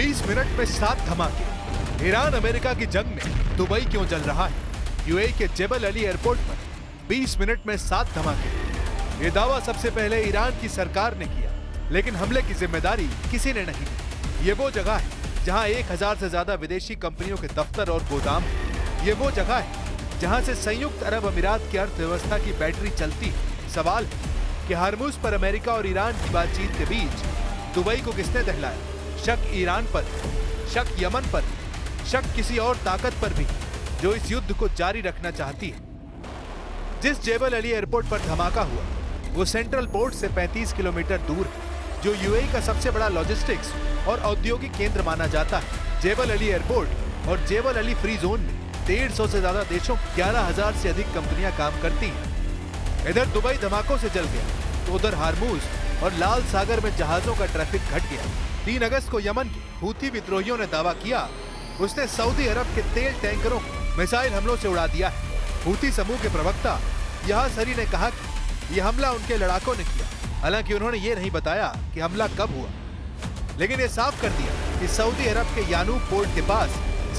20 minute में 7 धमाके। Iran America की जंग में दुबई क्यों जल रहा है? यूएई के जेबल अली एयरपोर्ट पर 20 मिनट में 7 धमाके। ये दावा सबसे पहले ईरान की सरकार ने किया, लेकिन हमले की जिम्मेदारी किसी ने नहीं ली। ये वो जगह है जहां 1000 से ज्यादा विदेशी कंपनियों के दफ्तर और गोदाम है। ये वो जगह है जहां से संयुक्त अरब अमीरात की अर्थव्यवस्था की बैटरी चलती है। सवाल है कि हार्मुज पर अमेरिका और ईरान की बातचीत के बीच दुबई को किसने दहलाया? शक ईरान पर, शक यमन पर, शक किसी और ताकत पर भी जो इस युद्ध को जारी रखना चाहती है। जिस जेबल अली एयरपोर्ट पर धमाका हुआ वो सेंट्रल पोर्ट से 35 किलोमीटर दूर है, जो यूएई का सबसे बड़ा लॉजिस्टिक्स और औद्योगिक केंद्र माना जाता है। जेबल अली एयरपोर्ट और जेबल अली फ्री जोन में 150 से ज्यादा देशों 11,000 से अधिक कंपनियां काम करती हैं। इधर दुबई धमाकों से जल गया तो उधर हार्मुज और लाल सागर में जहाजों का ट्रैफिक घट गया। 3 अगस्त को यमन के हूथी विद्रोहियों ने दावा किया उसने सऊदी अरब के तेल टैंकरों को मिसाइल हमलों से उड़ा दिया है। हूथी समूह के प्रवक्ता यहाज सरी ने कहा कि यह हमला उनके लड़ाकों ने किया। हालांकि उन्होंने ये नहीं बताया कि हमला कब हुआ, लेकिन ये साफ कर दिया कि सऊदी अरब के यानूब पोर्ट के पास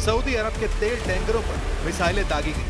सऊदी अरब के तेल टैंकरों पर मिसाइलें दागी गई।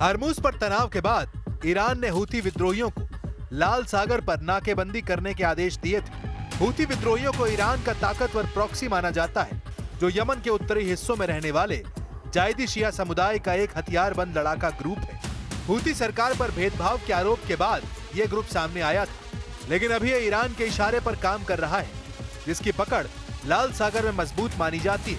हार्मुज पर तनाव के बाद ईरान ने हूथी विद्रोहियों को लाल सागर पर नाकेबंदी करने के आदेश दिए थे। हूथी विद्रोहियों को ईरान का ताकतवर प्रॉक्सी माना जाता है, जो यमन के उत्तरी हिस्सों में रहने वाले जायदी शिया समुदाय का एक हथियारबंद लड़ाका ग्रुप है। हूथी सरकार पर भेदभाव के आरोप के बाद यह ग्रुप सामने आया था, लेकिन अभी यह ईरान के इशारे पर काम कर रहा है, जिसकी पकड़ लाल सागर में मजबूत मानी जाती है।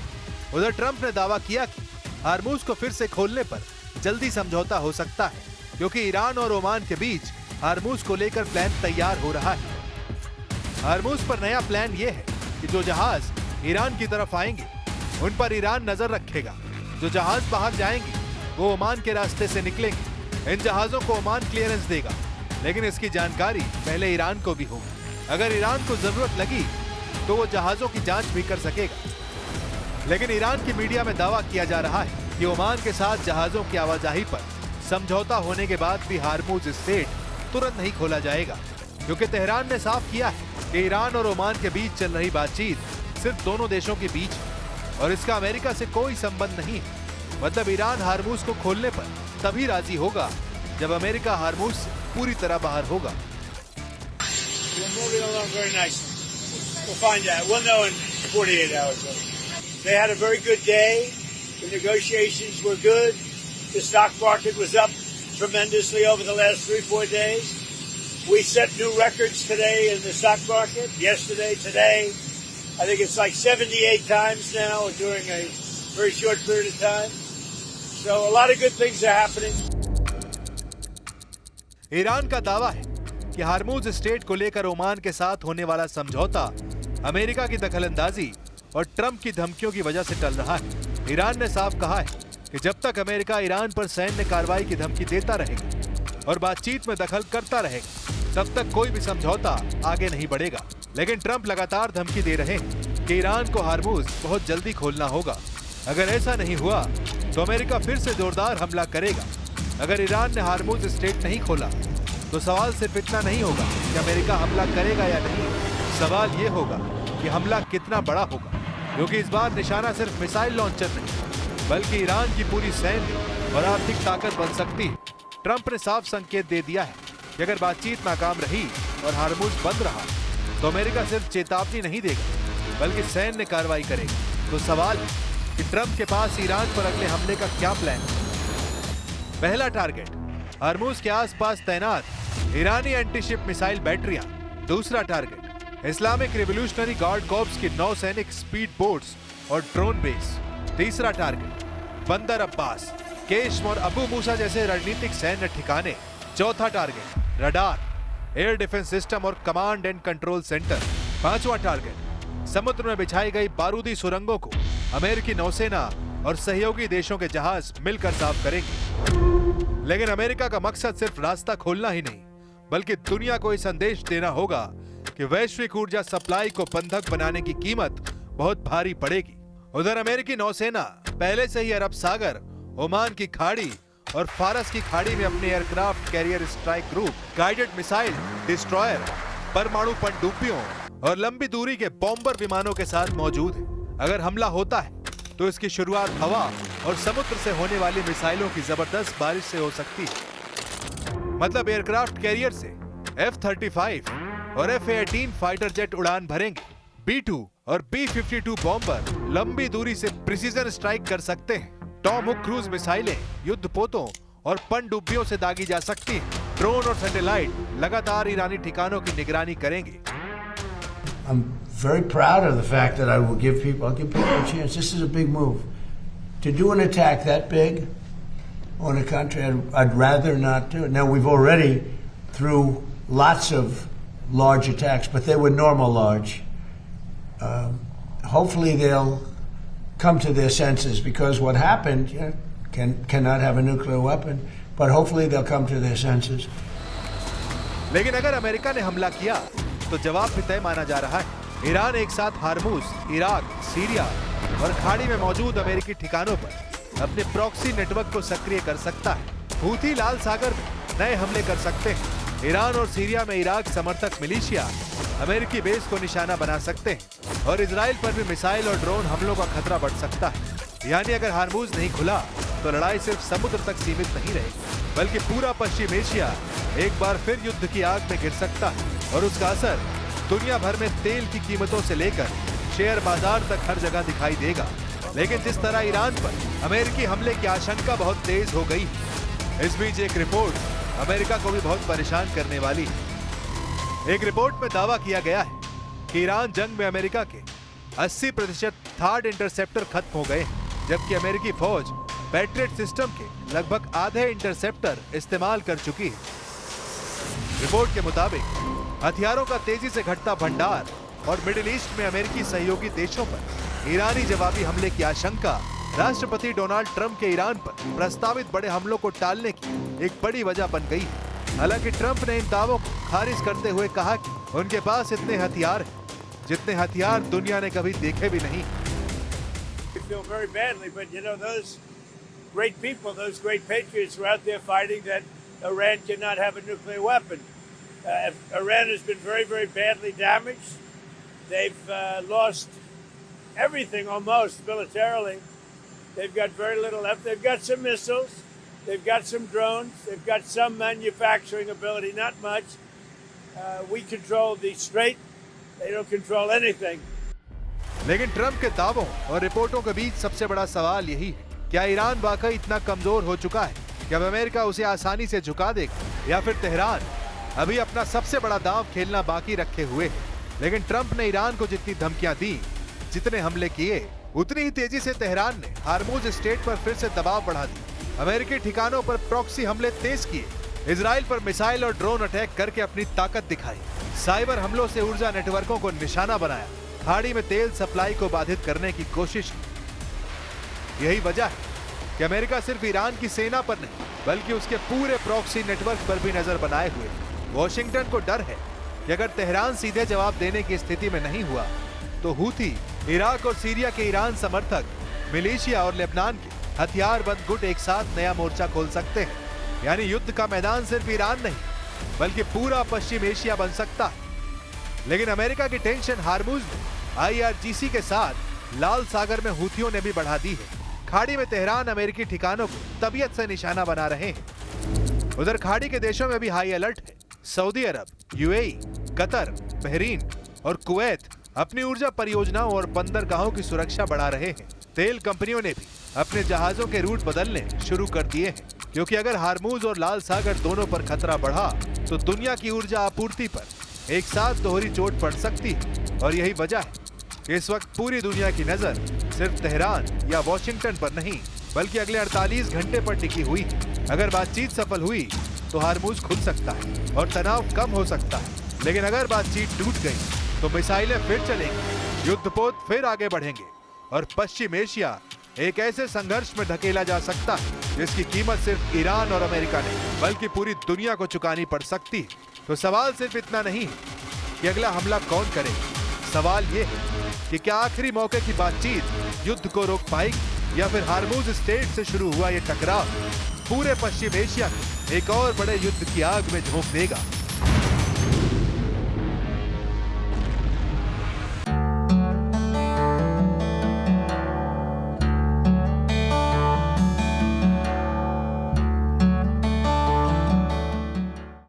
उधर ट्रंप ने दावा किया कि हार्मुज को फिर से खोलने पर जल्दी समझौता हो सकता है, क्योंकि ईरान और ओमान के बीच हार्मुज को लेकर प्लान तैयार हो रहा है। हार्मुज पर नया प्लान यह है कि जो जहाज ईरान की तरफ आएंगे उन पर ईरान नजर रखेगा। जो जहाज बाहर जाएंगे वो ओमान के रास्ते से निकलेंगे। इन जहाजों को ओमान क्लियरेंस देगा, लेकिन इसकी जानकारी पहले ईरान को भी होगी। अगर ईरान को जरूरत लगी तो वो जहाजों की जांच भी कर सकेगा। लेकिन ईरान की मीडिया में दावा किया जा रहा है कि ओमान के साथ जहाजों की आवाजाही पर समझौता होने के बाद भी हार्मुज स्ट्रेट तुरंत नहीं खोला जाएगा, क्योंकि तेहरान ने साफ किया है कि ईरान और ओमान के बीच चल रही बातचीत सिर्फ दोनों देशों के बीच है और इसका अमेरिका से कोई संबंध नहीं है। मतलब ईरान हार्मुज को खोलने पर तभी राजी होगा जब अमेरिका हार्मुज से पूरी तरह बाहर होगा। The negotiations were good. The stock market was up tremendously over the last 3-4 days. We set new records today in the stock market. Yesterday, today, I think it's like 78 times now during a very short period of time. So a lot of good things are happening. Iran का दावा है कि Hormuz straight को लेकर Oman के साथ होने वाला समझौता अमेरिका की दखलंदाजी और ट्रंप की धमकियों की वजह से टल रहा है। ईरान ने साफ कहा है कि जब तक अमेरिका ईरान पर सैन्य कार्रवाई की धमकी देता रहेगा और बातचीत में दखल करता रहेगा, तब तक कोई भी समझौता आगे नहीं बढ़ेगा। लेकिन ट्रंप लगातार धमकी दे रहे हैं कि ईरान को हार्मुज बहुत जल्दी खोलना होगा। अगर ऐसा नहीं हुआ तो अमेरिका फिर से जोरदार हमला करेगा। अगर ईरान ने हार्मुज स्ट्रेट नहीं खोला तो सवाल सिर्फ इतना नहीं होगा कि अमेरिका हमला करेगा या नहीं, सवाल ये होगा कि हमला कितना बड़ा होगा, क्योंकि इस बार निशाना सिर्फ मिसाइल लॉन्चर नहीं बल्कि ईरान की पूरी सैन्य और आर्थिक ताकत बन सकती है। ट्रंप ने साफ संकेत दे दिया है कि अगर बातचीत नाकाम रही और हार्मुज बंद रहा तो अमेरिका सिर्फ चेतावनी नहीं देगा बल्कि सैन्य कार्रवाई करेगा। तो सवाल है कि ट्रंप के पास ईरान पर अगले हमले का क्या प्लान है? पहला टारगेट हार्मुज के आसपास तैनात ईरानी एंटीशिप मिसाइल बैटरियां। दूसरा target Islamic revolutionary guard corps की नौसैनिक स्पीड बोट्स और ड्रोन बेस। तीसरा टारगेट बंदर अब्बास, केशम और अबू मूसा जैसे रणनीतिक सैन्य ठिकाने। चौथा target radar, air defence system और कमांड एंड कंट्रोल सेंटर। पांचवा टारगेट समुद्र में बिछाई गई बारूदी सुरंगों को अमेरिकी नौसेना और सहयोगी देशों के जहाज मिलकर साफ करेंगे। लेकिन अमेरिका का मकसद सिर्फ रास्ता खोलना ही नहीं बल्कि दुनिया को ये संदेश देना होगा कि वैश्विक ऊर्जा सप्लाई को बंधक बनाने की कीमत बहुत भारी पड़ेगी। उधर अमेरिकी नौसेना पहले से ही अरब सागर, ओमान की खाड़ी और फारस की खाड़ी में अपने aircraft carrier strike group, guided missile, destroyer, परमाणु पनडुब्बियों और लंबी दूरी के बॉम्बर विमानों के साथ मौजूद है। अगर हमला होता है तो इसकी शुरुआत हवा और समुद्र से होने वाली मिसाइलों की जबरदस्त बारिश से हो सकती है। मतलब एयरक्राफ्ट कैरियर से F-35 और F-18 फाइटर जेट उड़ान भरेंगे। B-2 और B-52 बॉम्बर लंबी दूरी से प्रिसीजन स्ट्राइक कर सकते हैं। टॉमहुक क्रूज मिसाइलें युद्धपोतों और पनडुब्बियों से दागी जा सकती हैं। ड्रोन और सैटेलाइट लगातार ईरानी ठिकानों की निगरानी करेंगे। I'm very proud of the fact that I'll give people a chance. This is a big move. To do an attack that big on a country, I'd rather not do it. Now, we've already, through lots of large attacks, but they were normal large. Hopefully they'll come to their senses, because what happened, cannot have a nuclear weapon, but hopefully they'll come to their senses. लेकिन अगर America ने हमला किया तो जवाब भी तय माना जा रहा है। ईरान एक साथ हार्मूज, इराक, सीरिया और खाड़ी में मौजूद अमेरिकी ठिकानों पर अपने प्रॉक्सी नेटवर्क को सक्रिय कर सकता है। हूथी लाल सागर में नए हमले कर सकते हैं। ईरान और सीरिया में इराक समर्थक मिलिशिया अमेरिकी बेस को निशाना बना सकते हैं और इजराइल पर भी मिसाइल और ड्रोन हमलों का खतरा बढ़ सकता है। यानी अगर हार्मूज नहीं खुला तो लड़ाई सिर्फ समुद्र तक सीमित नहीं रहेगी, बल्कि पूरा पश्चिम एशिया एक बार फिर युद्ध की आग में गिर सकता है और उसका असर दुनिया भर में तेल की कीमतों से लेकर शेयर बाजार तक हर जगह दिखाई देगा। लेकिन जिस तरह ईरान पर अमेरिकी हमले की आशंका बहुत तेज हो गई है, इस बीच एक रिपोर्ट अमेरिका को भी बहुत परेशान करने वाली है। एक रिपोर्ट में दावा किया गया है कि ईरान जंग में अमेरिका के 80% थर्ड इंटरसेप्टर खत्म हो गए हैं, जबकि अमेरिकी फौज पैट्रियट सिस्टम के लगभग आधे इंटरसेप्टर इस्तेमाल कर चुकी है। रिपोर्ट के मुताबिक हथियारों का तेजी से घटता भंडार और मिडिल ईस्ट में अमेरिकी सहयोगी देशों पर ईरानी जवाबी हमले की आशंका राष्ट्रपति डोनाल्ड ट्रंप के ईरान पर प्रस्तावित बड़े हमलों को टालने की एक बड़ी वजह बन गई है। हालांकि ट्रंप ने इन दावों को खारिज करते हुए कहा कि उनके पास इतने हथियार हैं जितने हथियार दुनिया ने कभी देखे भी नहीं। We feel very badly, but you know, those great people, those great patriots were out there fighting that Iran cannot have a nuclear weapon. Iran has been very, very badly damaged. They've lost everything almost militarily. They've got very little left. They've got some missiles. They've got some drones. They've got some manufacturing ability, not much. We control the strait. They don't control anything. लेकिन Trump के दावों और रिपोर्टों के बीच सबसे बड़ा सवाल यही है, क्या ईरान वाकई इतना कमजोर हो चुका है कि अब अमेरिका उसे आसानी से झुका देगा, या फिर तेहरान अभी अपना सबसे बड़ा दांव खेलना बाकी रखे हुए है। लेकिन ट्रंप ने ईरान को जितनी धमकियां दी, जितने हमले किए, उतनी ही तेजी से तेहरान ने हार्मूज स्टेट पर फिर से दबाव बढ़ा दिया। अमेरिकी ठिकानों पर प्रॉक्सी हमले तेज किए, इजराइल पर मिसाइल और ड्रोन अटैक करके अपनी ताकत दिखाई, साइबर हमलों से ऊर्जा नेटवर्कों को निशाना बनाया, खाड़ी में तेल सप्लाई को बाधित करने की कोशिश की। यही वजह है कि अमेरिका सिर्फ ईरान की सेना पर नहीं, बल्कि उसके पूरे प्रॉक्सी नेटवर्क पर भी नजर बनाए हुए। वॉशिंगटन को डर है कि अगर तेहरान सीधे जवाब देने की स्थिति में नहीं हुआ तो हूथी, इराक और सीरिया के ईरान समर्थक, मिलिशिया और लेबनान के हथियारबंद गुट एक साथ नया मोर्चा खोल सकते हैं। यानी युद्ध का मैदान सिर्फ ईरान नहीं, बल्कि पूरा पश्चिम एशिया बन सकता है। लेकिन अमेरिका की टेंशन हार्मूज में IRGC के साथ लाल सागर में हूथियों ने भी बढ़ा दी है। खाड़ी में तेहरान अमेरिकी ठिकानों को तबीयत से निशाना बना रहे हैं। उधर खाड़ी के देशों में भी हाई अलर्ट है। सऊदी अरब, UAE, कतर, बहरीन और कुवैत अपनी ऊर्जा परियोजनाओं और बंदरगाहों की सुरक्षा बढ़ा रहे हैं। तेल कंपनियों ने भी अपने जहाजों के रूट बदलने शुरू कर दिए हैं, क्योंकि अगर हार्मूज और लाल सागर दोनों पर खतरा बढ़ा तो दुनिया की ऊर्जा आपूर्ति पर एक साथ दोहरी चोट पड़ सकती है। और यही वजह है कि इस वक्त पूरी दुनिया की नजर सिर्फ तेहरान या वॉशिंगटन पर नहीं, बल्कि अगले 48 घंटे पर टिकी हुई है। अगर बातचीत सफल हुई तो हार्मूज खुल सकता है और तनाव कम हो सकता है, लेकिन अगर बातचीत टूट गई तो मिसाइलें फिर चलेंगी, युद्धपोत फिर आगे बढ़ेंगे और पश्चिम एशिया एक ऐसे संघर्ष में धकेला जा सकता है जिसकी कीमत सिर्फ ईरान और अमेरिका नहीं, बल्कि पूरी दुनिया को चुकानी पड़ सकती है। तो सवाल सिर्फ इतना नहीं है कि अगला हमला कौन करे, सवाल ये है कि क्या आखिरी मौके की बातचीत युद्ध को रोक पाएगी या फिर हार्मूज स्ट्रेट से शुरू हुआ ये टकराव पूरे पश्चिम एशिया को एक और बड़े युद्ध की आग में झोंक देगा।